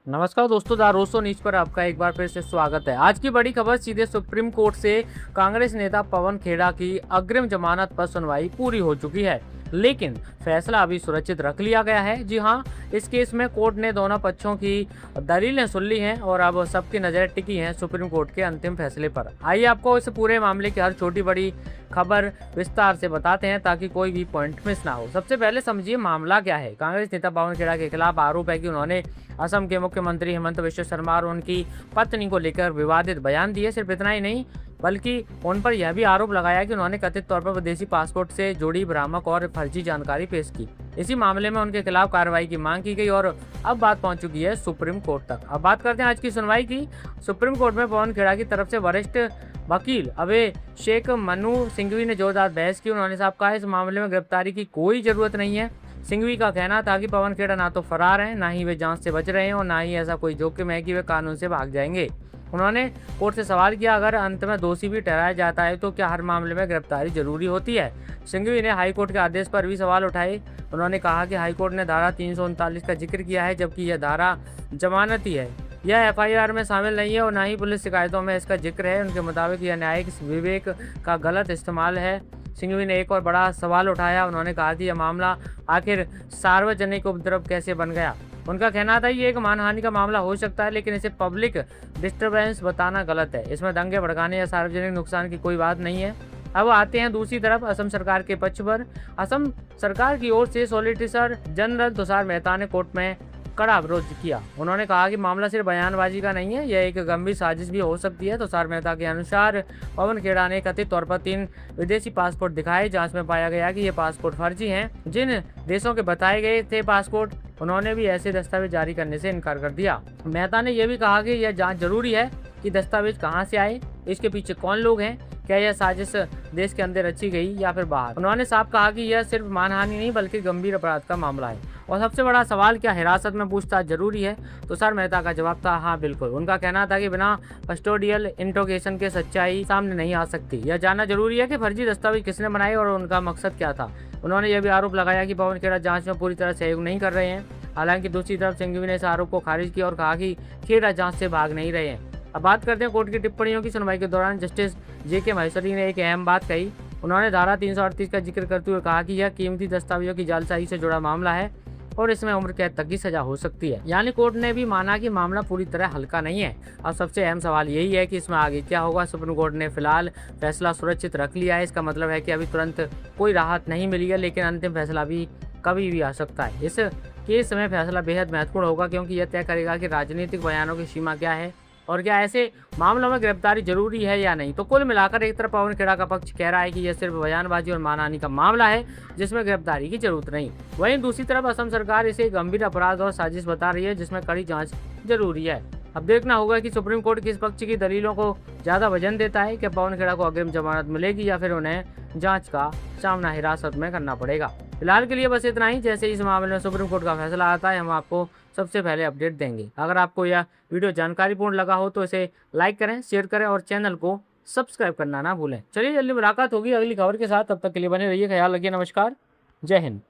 नमस्कार दोस्तों, the Roseau news पर आपका एक बार फिर से स्वागत है। आज की बड़ी खबर सीधे सुप्रीम कोर्ट से। कांग्रेस नेता पवन खेड़ा की अग्रिम जमानत पर सुनवाई पूरी हो चुकी है, लेकिन फैसला अभी सुरक्षित रख लिया गया है। जी हां, इस केस में कोर्ट ने दोनों पक्षों की दलीलें सुन ली हैं और अब सबकी नजर टिकी है सुप्रीम कोर्ट के अंतिम फैसले पर। आइए आपको इस पूरे मामले की हर छोटी बड़ी खबर विस्तार से बताते हैं ताकि कोई भी पॉइंट मिस ना हो। सबसे पहले समझिए मामला क्या है। कांग्रेस नेता पवन खेड़ा के खिलाफ आरोप है कि उन्होंने असम के मुख्यमंत्री हेमंत बिश्व शर्मा और उनकी पत्नी को लेकर विवादित बयान दिए। सिर्फ इतना ही नहीं, बल्कि उन पर यह भी आरोप लगाया कि उन्होंने कथित तौर पर विदेशी पासपोर्ट से जुड़ी भ्रामक और फर्जी जानकारी पेश की। इसी मामले में उनके खिलाफ कार्रवाई की मांग की गई और अब बात पहुंच चुकी है सुप्रीम कोर्ट तक। अब बात करते हैं आज की सुनवाई की। सुप्रीम कोर्ट में पवन खेड़ा की तरफ से वरिष्ठ वकील अभिषेक मनु सिंघवी ने जोरदार बहस की। उन्होंने साफ कहा, इस मामले में गिरफ्तारी की कोई जरूरत नहीं है। सिंघवी का कहना था कि पवन खेड़ा ना तो फरार हैं, ना ही वे जांच से बच रहे हैं और ना ही ऐसा कोई जोखिम है कि वे कानून से भाग जाएंगे। उन्होंने कोर्ट से सवाल किया, अगर अंत में दोषी भी ठहराया जाता है तो क्या हर मामले में गिरफ्तारी जरूरी होती है। सिंघवी ने हाईकोर्ट के आदेश पर भी सवाल उठाए। उन्होंने कहा कि हाईकोर्ट ने धारा 339 का जिक्र किया है, जबकि यह धारा जमानती है। यह एफआईआर में शामिल नहीं है और न ही पुलिस शिकायतों में इसका जिक्र है। उनके मुताबिक यह न्यायिक विवेक का गलत इस्तेमाल है। सिंघवी ने एक और बड़ा सवाल उठाया। उन्होंने कहा कि यह मामला आखिर सार्वजनिक उपद्रव कैसे बन गया। उनका कहना था ये एक मानहानि का मामला हो सकता है, लेकिन इसे पब्लिक डिस्टर्बेंस बताना गलत है। इसमें दंगे भड़काने या सार्वजनिक नुकसान की कोई बात नहीं है। अब आते हैं दूसरी तरफ असम सरकार के पक्ष पर। असम सरकार की ओर से सॉलिसिटर जनरल तुषार मेहता ने कोर्ट में कड़ा विरोध किया। उन्होंने कहा कि मामला सिर्फ बयानबाजी का नहीं है, यह एक गंभीर साजिश भी हो सकती है। तुषार मेहता के अनुसार पवन खेड़ा ने कथित तौर पर 3 विदेशी पासपोर्ट दिखाए। जांच में पाया गया कि ये पासपोर्ट फर्जी हैं। जिन देशों के बताए गए थे पासपोर्ट, उन्होंने भी ऐसे दस्तावेज जारी करने से इनकार कर दिया। मेहता ने यह भी कहा कि यह जांच जरूरी है कि दस्तावेज कहां से आए, इसके पीछे कौन लोग हैं, क्या यह साजिश देश के अंदर रची गई या फिर बाहर। उन्होंने साफ कहा कि यह सिर्फ मानहानि नहीं बल्कि गंभीर अपराध का मामला है। और सबसे बड़ा सवाल, क्या हिरासत में पूछताछ जरूरी है। तुषार मेहता का जवाब था हाँ बिल्कुल। उनका कहना था कि बिना कस्टोडियल इंट्रोगेशन के सच्चाई सामने नहीं आ सकती। यह जानना जरूरी है कि फर्जी दस्तावेज किसने बनाए और उनका मकसद क्या था। उन्होंने यह भी आरोप लगाया कि पवन खेड़ा जांच में पूरी तरह सहयोग नहीं कर रहे हैं। हालांकि दूसरी तरफ सिंघवी ने इस आरोप को खारिज किया और कहा कि खेड़ा जांच से भाग नहीं रहे हैं। अब बात करते हैं कोर्ट की टिप्पणियों की। सुनवाई के दौरान जस्टिस JK महेश्वरी ने एक अहम बात कही। उन्होंने धारा 338 का जिक्र करते हुए कहा कि यह कीमती दस्तावेजों की जालसाजी से जुड़ा मामला है और इसमें उम्र कैद तक की सजा हो सकती है। यानी कोर्ट ने भी माना कि मामला पूरी तरह हल्का नहीं है। अब सबसे अहम सवाल यही है कि इसमें आगे क्या होगा। सुप्रीम कोर्ट ने फिलहाल फैसला सुरक्षित रख लिया है। इसका मतलब है कि अभी तुरंत कोई राहत नहीं मिली है, लेकिन अंतिम फैसला भी कभी भी आ सकता है। इस केस में फैसला बेहद महत्वपूर्ण होगा, क्योंकि यह तय करेगा कि राजनीतिक बयानों की सीमा क्या है और क्या ऐसे मामलों में गिरफ्तारी जरूरी है या नहीं। तो कुल मिलाकर एक तरफ पवन खेड़ा का पक्ष कह रहा है कि यह सिर्फ बयानबाजी और मानहानि का मामला है जिसमें गिरफ्तारी की जरूरत नहीं। वहीं दूसरी तरफ असम सरकार इसे गंभीर अपराध और साजिश बता रही है जिसमें कड़ी जांच जरूरी है। अब देखना होगा कि सुप्रीम कोर्ट किस पक्ष की दलीलों को ज्यादा वजन देता है। क्या पवन खेड़ा को अग्रिम जमानत मिलेगी या फिर उन्हें जांच का सामना हिरासत में करना पड़ेगा। फिलहाल के लिए बस इतना ही। जैसे इस मामले में सुप्रीम कोर्ट का फैसला आता है, हम आपको सबसे पहले अपडेट देंगे। अगर आपको यह वीडियो जानकारीपूर्ण लगा हो तो इसे लाइक करें, शेयर करें और चैनल को सब्सक्राइब करना ना भूलें। चलिए जल्दी मुलाकात होगी अगली खबर के साथ। तब तक के लिए बने रहिए, ख्याल रखिए। नमस्कार, जय हिंद।